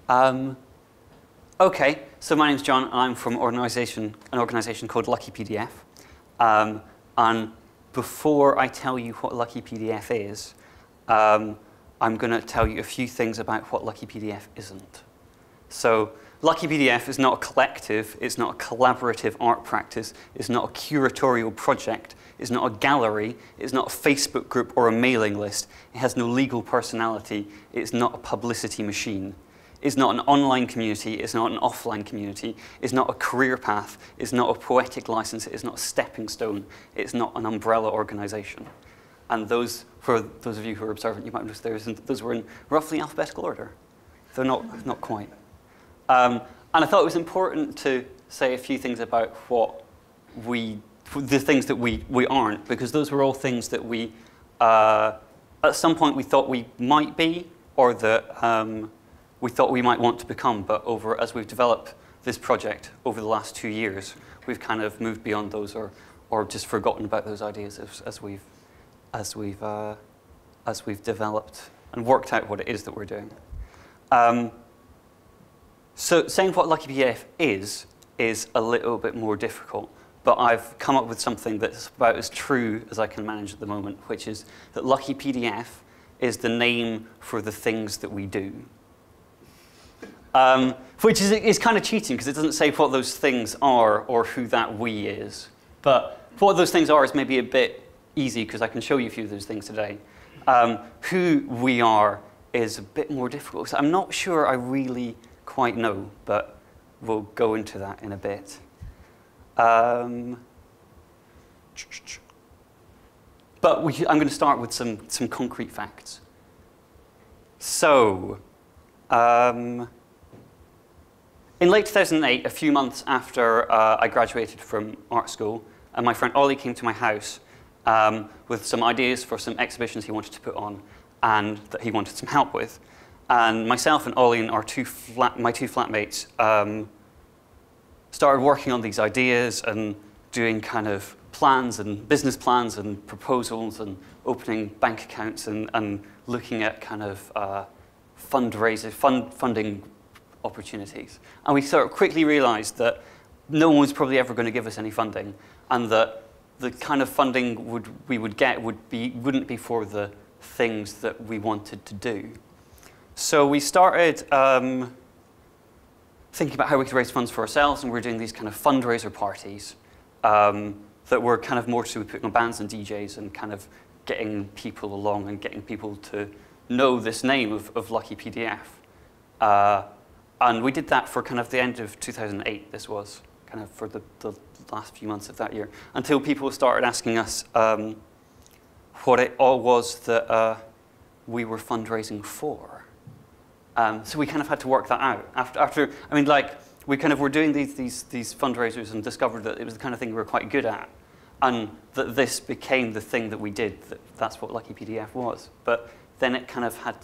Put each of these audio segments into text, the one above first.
Okay, so my name's John, and I'm from an organization called Lucky PDF. And before I tell you what Lucky PDF is, I'm going to tell you a few things about what Lucky PDF isn't. So Lucky PDF is not a collective, it's not a collaborative art practice, it's not a curatorial project, it's not a gallery, it's not a Facebook group or a mailing list, it has no legal personality, it's not a publicity machine. It's not an online community, it's not an offline community, it's not a career path, it's not a poetic license, it's not a stepping stone, it's not an umbrella organization. And those, for those of you who are observant, you might notice those were in roughly alphabetical order. They're not quite. And I thought it was important to say a few things about the things that we aren't, because those were all things that we, at some point we thought we might be, or that we thought we might want to become, but as we've developed this project over the last 2 years, we've kind of moved beyond those, or just forgotten about those ideas as we've developed and worked out what it is that we're doing. So saying what Lucky PDF is a little bit more difficult, but I've come up with something that's about as true as I can manage at the moment, which is that Lucky PDF is the name for the things that we do. Which is kind of cheating, because it doesn't say what those things are or who that we is. But what those things are is maybe a bit easy, because I can show you a few of those things today. Who we are is a bit more difficult. So I'm not sure I really quite know, but we'll go into that in a bit. But I'm going to start with some concrete facts. So, in late 2008, a few months after I graduated from art school, my friend Ollie came to my house with some ideas for some exhibitions he wanted to put on and that he wanted some help with. And myself and Ollie and my two flatmates started working on these ideas and doing kind of plans and business plans and proposals and opening bank accounts and looking at kind of funding opportunities. And we sort of quickly realized that no one was probably ever going to give us any funding, and that the kind of funding we would get wouldn't be for the things that we wanted to do. So we started thinking about how we could raise funds for ourselves, and we were doing these kind of fundraiser parties that were kind of more to do with putting on bands and DJs and kind of getting people along and getting people to know this name of Lucky PDF. And we did that for kind of the end of 2008, this was, kind of for the last few months of that year, until people started asking us what it all was that we were fundraising for. So we kind of had to work that out. After I mean, like, we kind of were doing these fundraisers and discovered that it was the kind of thing we were quite good at, and that this became the thing that we did, that's what Lucky PDF was. But then it kind of had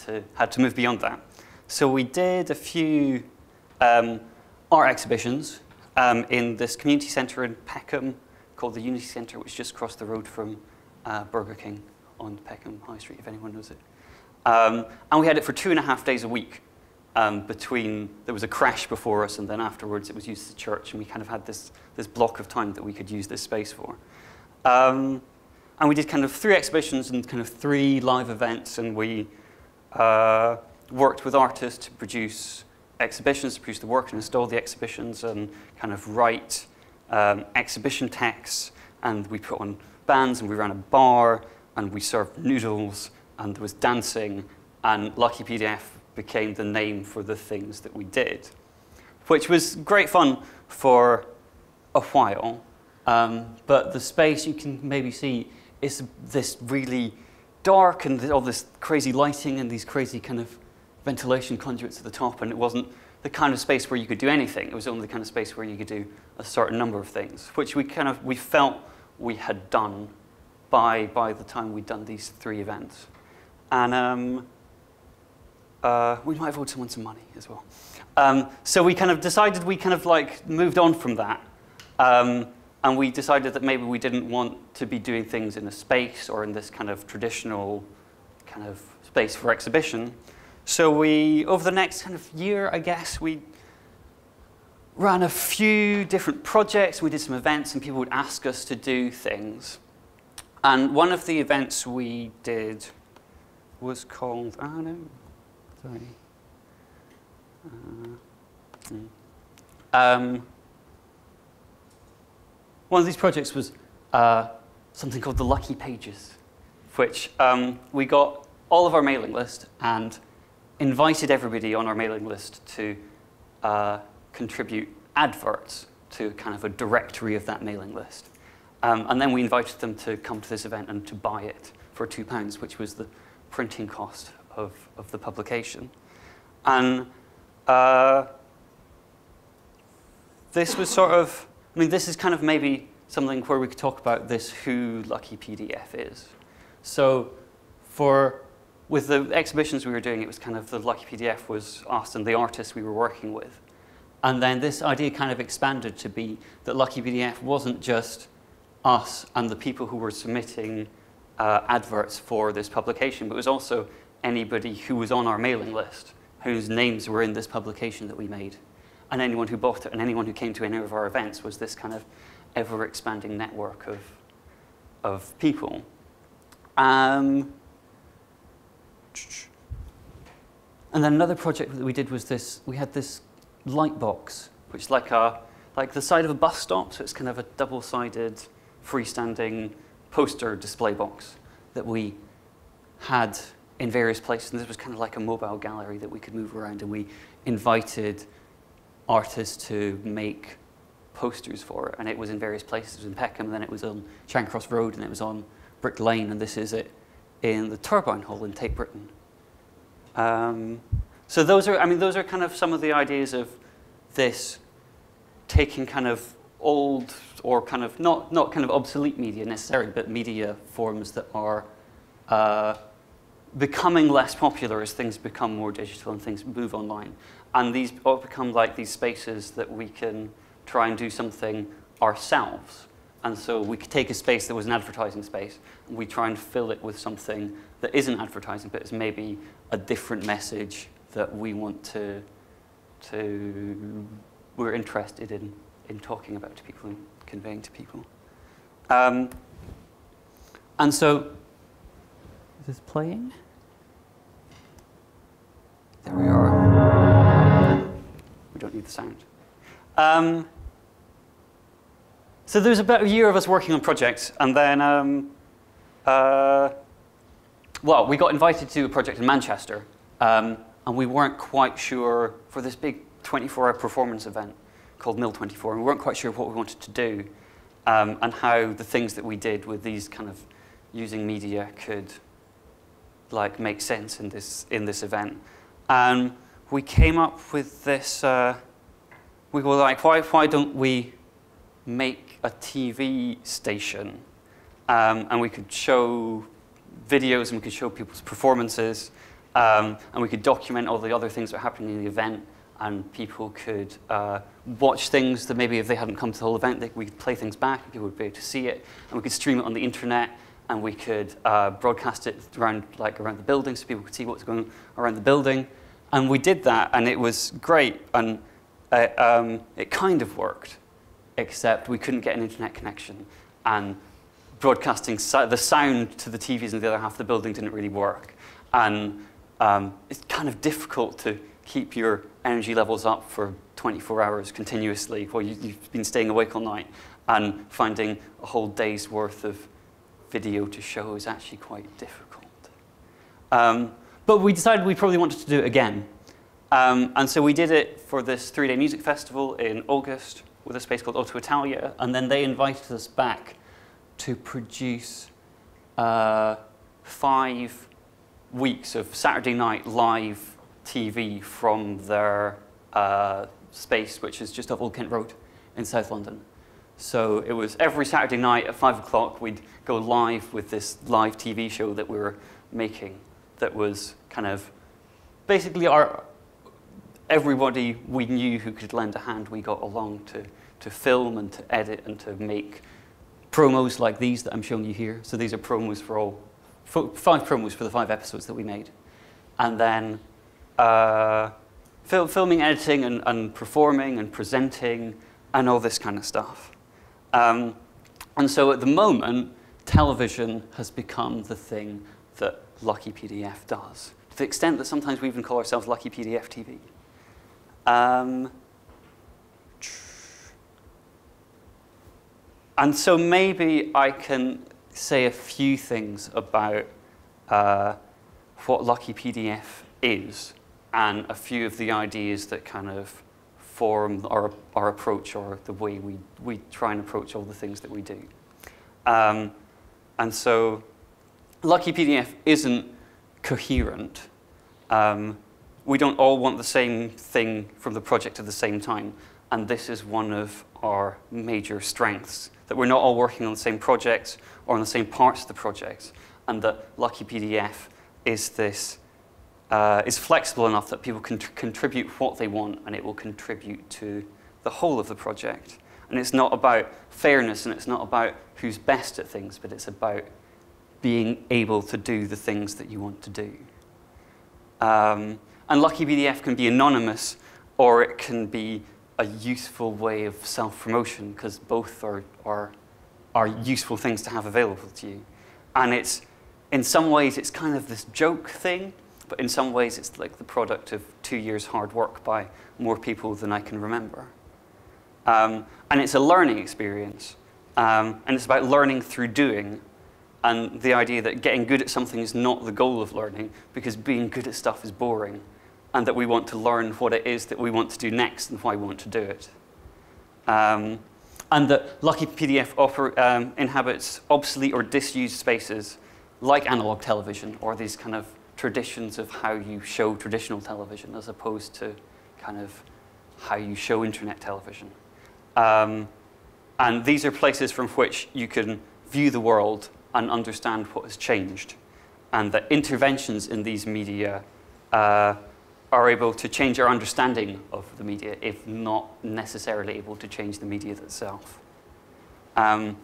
to move beyond that. So we did a few art exhibitions in this community centre in Peckham called the Unity Centre, which is just across the road from Burger King on Peckham High Street, if anyone knows it. And we had it for 2.5 days a week. There was a crash before us, and then afterwards it was used as a church, and we kind of had this block of time that we could use this space for. And we did kind of 3 exhibitions and kind of 3 live events, and we worked with artists to produce exhibitions, to produce the work and install the exhibitions, and kind of write exhibition texts, and we put on bands, and we ran a bar, and we served noodles, and there was dancing, and Lucky PDF became the name for the things that we did, which was great fun for a while. But the space, you can maybe see, is this really dark and all this crazy lighting and these crazy kind of ventilation conduits at the top, and it wasn't the kind of space where you could do anything. It was only the kind of space where you could do a certain number of things, which we felt we had done by the time we'd done these 3 events. And we might have owed someone some money as well. So we kind of decided, we kind of like moved on from that. And we decided that maybe we didn't want to be doing things in a space or in this kind of traditional kind of space for exhibition. So we, over the next kind of year, I guess, we ran a few different projects. We did some events, and people would ask us to do things. And one of the events we did was called, oh no, sorry. One of these projects was something called the Lucky Pages, which we got all of our mailing list and invited everybody on our mailing list to contribute adverts to kind of a directory of that mailing list. And then we invited them to come to this event and to buy it for £2, which was the printing cost of the publication. And this was sort of, I mean, this is kind of maybe something where we could talk about this who Lucky PDF is. So with the exhibitions we were doing, it was kind of the Lucky PDF was us and the artists we were working with. And then this idea kind of expanded to be that Lucky PDF wasn't just us and the people who were submitting adverts for this publication, but it was also anybody who was on our mailing list, whose names were in this publication that we made. And anyone who bought it and anyone who came to any of our events was this kind of ever-expanding network of people. And then another project that we did was this, we had this light box, which is like the side of a bus stop, so it's kind of a double-sided, freestanding poster display box that we had in various places. And this was kind of like a mobile gallery that we could move around, and we invited artists to make posters for it. And it was in various places. It was in Peckham, and then it was on Charing Cross Road, and it was on Brick Lane, and this is it in the Turbine Hall in Tate Britain. So those are kind of some of the ideas of this taking kind of old or kind of not kind of obsolete media necessarily, but media forms that are becoming less popular as things become more digital and things move online. And these all become like these spaces that we can try and do something ourselves. And so we could take a space that was an advertising space, and we try and fill it with something that isn't advertising, but is maybe a different message that we want we're interested in talking about to people and conveying to people. And so, is this playing? There we are. We don't need the sound. So there's about a year of us working on projects, and then, well, we got invited to a project in Manchester, and we weren't quite sure for this big 24-hour performance event called Mill 24, and we weren't quite sure what we wanted to do, and how the things that we did with these kind of using media could like make sense in this event. And we came up with this. We were like, why don't we make a TV station, and we could show videos and we could show people's performances, and we could document all the other things that were happening in the event, and people could watch things that maybe if they hadn't come to the whole event, we could play things back and people would be able to see it, and we could stream it on the internet, and we could broadcast it around the building so people could see what's going on around the building. And we did that, and it was great, and it kind of worked, except we couldn't get an internet connection, and broadcasting the sound to the TVs in the other half of the building didn't really work. And it's kind of difficult to keep your energy levels up for 24 hours continuously while you've been staying awake all night, and finding a whole day's worth of video to show is actually quite difficult. But we decided we probably wanted to do it again. And so we did it for this 3-day music festival in August with a space called Auto Italia, and then they invited us back to produce 5 weeks of Saturday night live TV from their space, which is just off Old Kent Road in South London. So it was every Saturday night at 5 o'clock, we'd go live with this live TV show that we were making that was kind of basically everybody we knew who could lend a hand, we got along to film and to edit and to make promos like these that I'm showing you here. So these are promos for 5 promos for the 5 episodes that we made. And then filming, editing, and performing, and presenting, and all this kind of stuff. And so at the moment, television has become the thing that Lucky PDF does, to the extent that sometimes we even call ourselves Lucky PDF TV. And so maybe I can say a few things about what Lucky PDF is, and a few of the ideas that kind of form our approach, or the way we try and approach all the things that we do. And so Lucky PDF isn't coherent. We don't all want the same thing from the project at the same time, and this is one of our major strengths, that we're not all working on the same projects or on the same parts of the projects, and that Lucky PDF is flexible enough that people can contribute what they want, and it will contribute to the whole of the project. And it's not about fairness, and it's not about who's best at things, but it's about being able to do the things that you want to do. And Lucky PDF can be anonymous, or it can be a useful way of self-promotion, because both are useful things to have available to you. And in some ways, it's kind of this joke thing, but in some ways, it's like the product of 2 years' hard work by more people than I can remember. And it's a learning experience, and it's about learning through doing, and the idea that getting good at something is not the goal of learning, because being good at stuff is boring, and that we want to learn what it is that we want to do next and why we want to do it. And that Lucky PDF inhabits obsolete or disused spaces like analog television, or these kind of traditions of how you show traditional television, as opposed to kind of how you show internet television. And these are places from which you can view the world and understand what has changed, and that interventions in these media are able to change our understanding of the media, if not necessarily able to change the media itself. And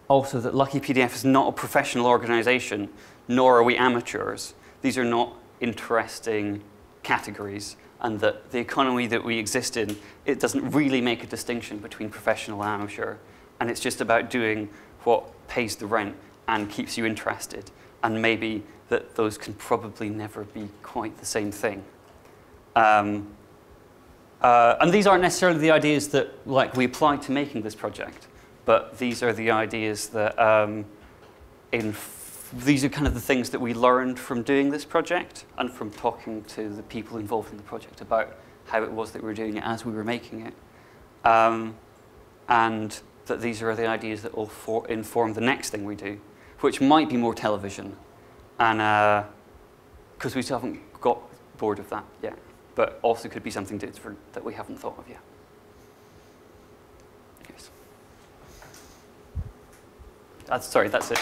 also that Lucky PDF is not a professional organization, nor are we amateurs. These are not interesting categories, and that the economy that we exist in, it doesn't really make a distinction between professional and amateur, and it's just about doing what pays the rent and keeps you interested, and maybe that those can probably never be quite the same thing. And these aren't necessarily the ideas that we apply to making this project, but these are the ideas that, these are kind of the things that we learned from doing this project, and from talking to the people involved in the project about how it was that we were doing it as we were making it. And that these are the ideas that will inform the next thing we do, which might be more television. And because we still haven't got bored of that yet, but also could be something different that we haven't thought of yet. Yes. Sorry, that's it.